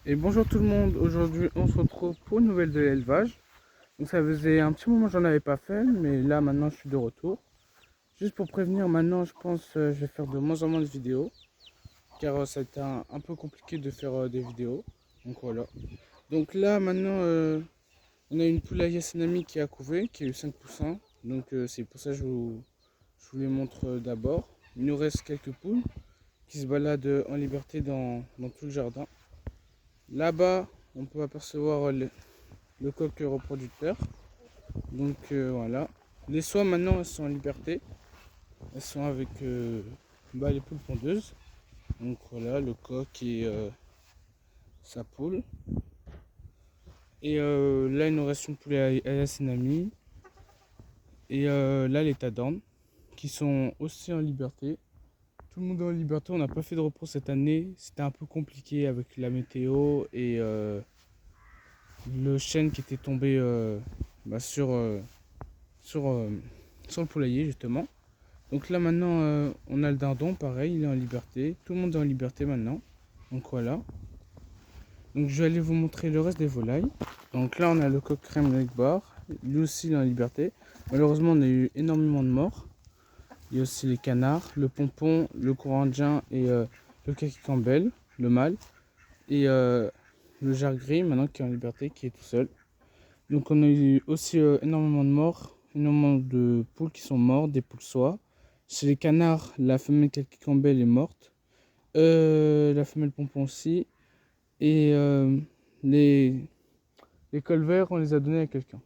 Et bonjour tout le monde, aujourd'hui on se retrouve pour une nouvelle de l'élevage. Donc ça faisait un petit moment que j'en avais pas fait, mais là maintenant je suis de retour. Juste pour prévenir, maintenant je pense je vais faire de moins en moins de vidéos, car ça a été un peu compliqué de faire des vidéos. Donc voilà. Donc là maintenant on a une poulaille Senami qui a couvé, qui a eu 5 poussins. Donc c'est pour ça que je vous les montre d'abord. Il nous reste quelques poules qui se baladent en liberté dans tout le jardin. Là-bas, on peut apercevoir le coq reproducteur. Donc voilà. Les soies maintenant elles sont en liberté. Elles sont avec les poules pondeuses. Donc voilà, le coq et sa poule. Et là il nous reste une poule à la Senami. Et là les Tadornes qui sont aussi en liberté. Tout le monde est en liberté, on n'a pas fait de repos cette année. C'était un peu compliqué avec la météo et le chêne qui était tombé sur, sur, euh, sur le poulailler justement. Donc là maintenant on a le dindon, pareil, il est en liberté. Tout le monde est en liberté maintenant. Donc voilà. Donc je vais aller vous montrer le reste des volailles. Donc là on a le coq crème Lake Bar. Lui aussi il est en liberté. Malheureusement on a eu énormément de morts. Il y a aussi les canards, le pompon, le courant indien et le kaki Campbell, le mâle. Et le jarre gris maintenant qui est en liberté, qui est tout seul. Donc on a eu aussi énormément de morts, énormément de poules qui sont mortes, des poules soies. Chez les canards, la femelle kaki Campbell est morte. La femelle pompon aussi. Et les cols verts, on les a donnés à quelqu'un.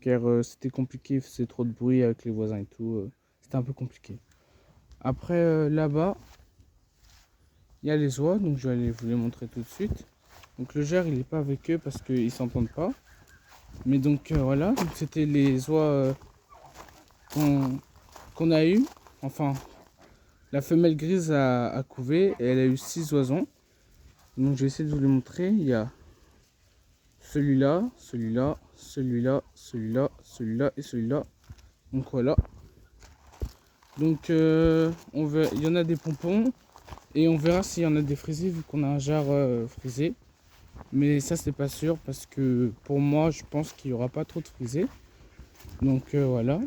Car c'était compliqué, il faisait trop de bruit avec les voisins et tout. C'était un peu compliqué. Après, là-bas, il y a les oies, donc je vais aller vous les montrer tout de suite. Donc le gère, il n'est pas avec eux parce qu'ils ne s'entendent pas. Mais donc voilà, c'était les oies qu'on a eu. Enfin, la femelle grise a couvé et elle a eu 6 oisons. Donc je vais essayer de vous les montrer. Il y a celui-là, celui-là, celui-là, celui-là, celui-là et celui-là. Donc voilà. Donc il y en a des pompons et on verra s'il y en a des frisés vu qu'on a un jarre frisé. Mais ça c'est pas sûr parce que pour moi je pense qu'il n'y aura pas trop de frisés. Donc voilà.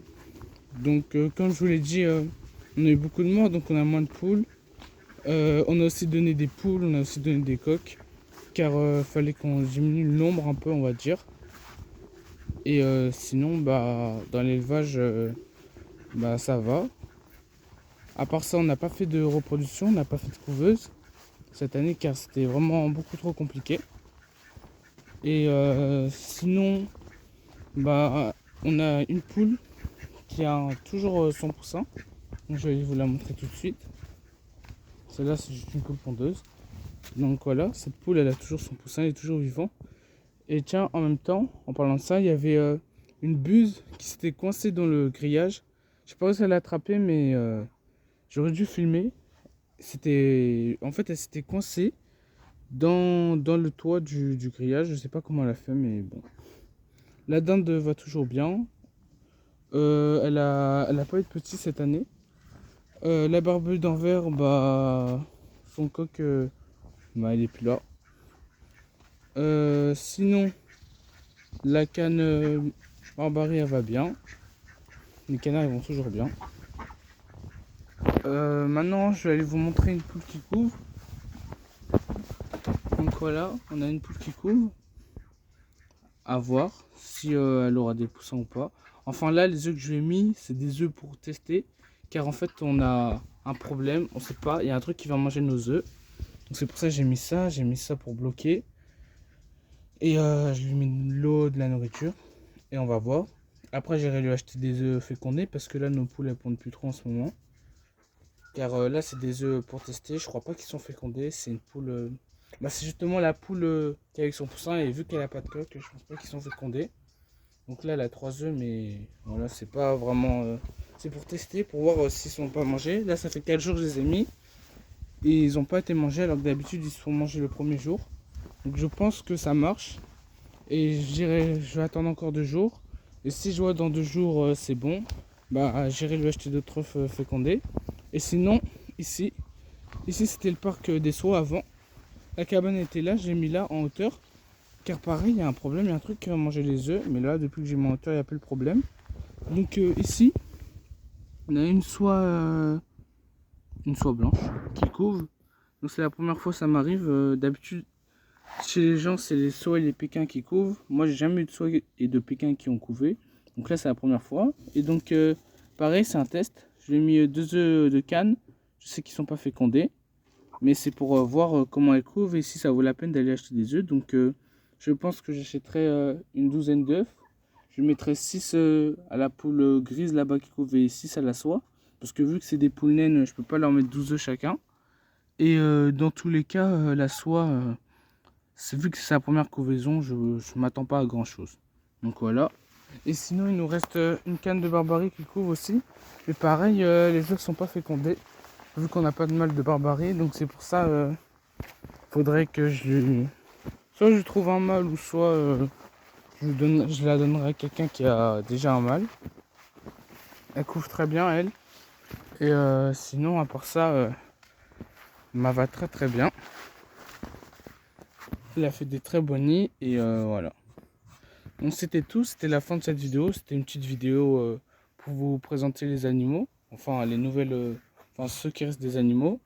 Donc comme je vous l'ai dit, on a eu beaucoup de morts donc on a moins de poules. On a aussi donné des poules, on a aussi donné des coqs. Car fallait qu'on diminue le nombre un peu on va dire. Et sinon dans l'élevage ça va. À part ça on n'a pas fait de reproduction, on n'a pas fait de couveuse cette année car c'était vraiment beaucoup trop compliqué. Et sinon on a une poule qui a toujours son poussin. Donc je vais vous la montrer tout de suite. Celle-là c'est juste une poule pondeuse. Donc voilà, cette poule elle a toujours son poussin, elle est toujours vivant. Et tiens, en même temps, en parlant de ça, il y avait une buse qui s'était coincée dans le grillage. Je sais pas où ça l'a attrapée, mais j'aurais dû filmer. En fait, elle s'était coincée dans le toit du grillage. Je sais pas comment elle a fait, mais bon. La dinde va toujours bien. Elle a pas eu de petit cette année. La barbue d'Anvers, son coq, il est plus là. Sinon, la canne Barbarie, elle va bien. Les canards, ils vont toujours bien. Maintenant, je vais aller vous montrer une poule qui couve. Donc voilà, on a une poule qui couve. À voir si elle aura des poussins ou pas. Enfin là, les œufs que je lui ai mis, c'est des œufs pour tester. Car en fait, on a un problème. On sait pas, il y a un truc qui va manger nos œufs. Donc c'est pour ça que j'ai mis ça. J'ai mis ça pour bloquer. Et je lui mets de l'eau, de la nourriture. Et on va voir. Après, j'irai lui acheter des œufs fécondés. Parce que là, nos poules, elles pondent plus trop en ce moment. Car là, c'est des œufs pour tester. Je crois pas qu'ils sont fécondés. C'est une poule... c'est justement la poule qui est avec son poussin. Et vu qu'elle a pas de coque, je pense pas qu'ils sont fécondés. Donc là, elle a 3 œufs. Mais voilà, c'est pas vraiment... c'est pour tester, pour voir s'ils sont pas mangés. Là, ça fait 4 jours que je les ai mis. Et ils ont pas été mangés. Alors que d'habitude, ils se font manger le premier jour. Donc je pense que ça marche. Et je vais attendre encore 2 jours. Et si je vois dans 2 jours, c'est bon. J'irai lui acheter d'autres œufs fécondés. Et sinon, ici c'était le parc des soies avant. la cabane était là, j'ai mis là en hauteur. Car pareil, il y a un problème, il y a un truc qui va manger les œufs. Mais là, depuis que j'ai mis en hauteur, il n'y a plus le problème. Donc ici, on a une soie blanche qui couve. Donc c'est la première fois que ça m'arrive. D'habitude, chez les gens, c'est les soies et les pékins qui couvent. Moi, j'ai jamais eu de soies et de pékins qui ont couvé. Donc là, c'est la première fois. Et donc, pareil, c'est un test. Je lui ai mis 2 œufs de canne. Je sais qu'ils ne sont pas fécondés. Mais c'est pour voir comment elles couvent et si ça vaut la peine d'aller acheter des œufs. Donc, je pense que j'achèterai une douzaine d'œufs. Je mettrai 6 à la poule grise là-bas qui couve et 6 à la soie. Parce que vu que c'est des poules naines, je peux pas leur mettre 12 œufs chacun. Et dans tous les cas, la soie, vu que c'est sa première couvaison, je ne m'attends pas à grand chose. Donc voilà. Et sinon, il nous reste une canne de barbarie qui couvre aussi. Mais pareil, les œufs sont pas fécondés. Vu qu'on n'a pas de mâle de barbarie. Donc c'est pour ça, faudrait que soit je trouve un mâle ou soit je la donnerai à quelqu'un qui a déjà un mâle. Elle couvre très bien, elle. Et sinon, à part ça, elle va très très bien. Elle a fait des très bons nids et voilà. Donc c'était tout, c'était la fin de cette vidéo. C'était une petite vidéo pour vous présenter les animaux. Enfin, les nouvelles, enfin ceux qui restent des animaux.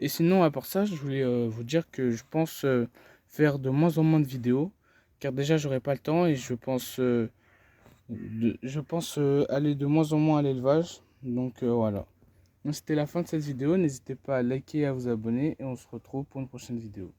Et sinon, à part ça, je voulais vous dire que je pense faire de moins en moins de vidéos. Car déjà, j'aurai pas le temps et je pense, aller de moins en moins à l'élevage. Donc voilà. Donc c'était la fin de cette vidéo. N'hésitez pas à liker et à vous abonner. Et on se retrouve pour une prochaine vidéo.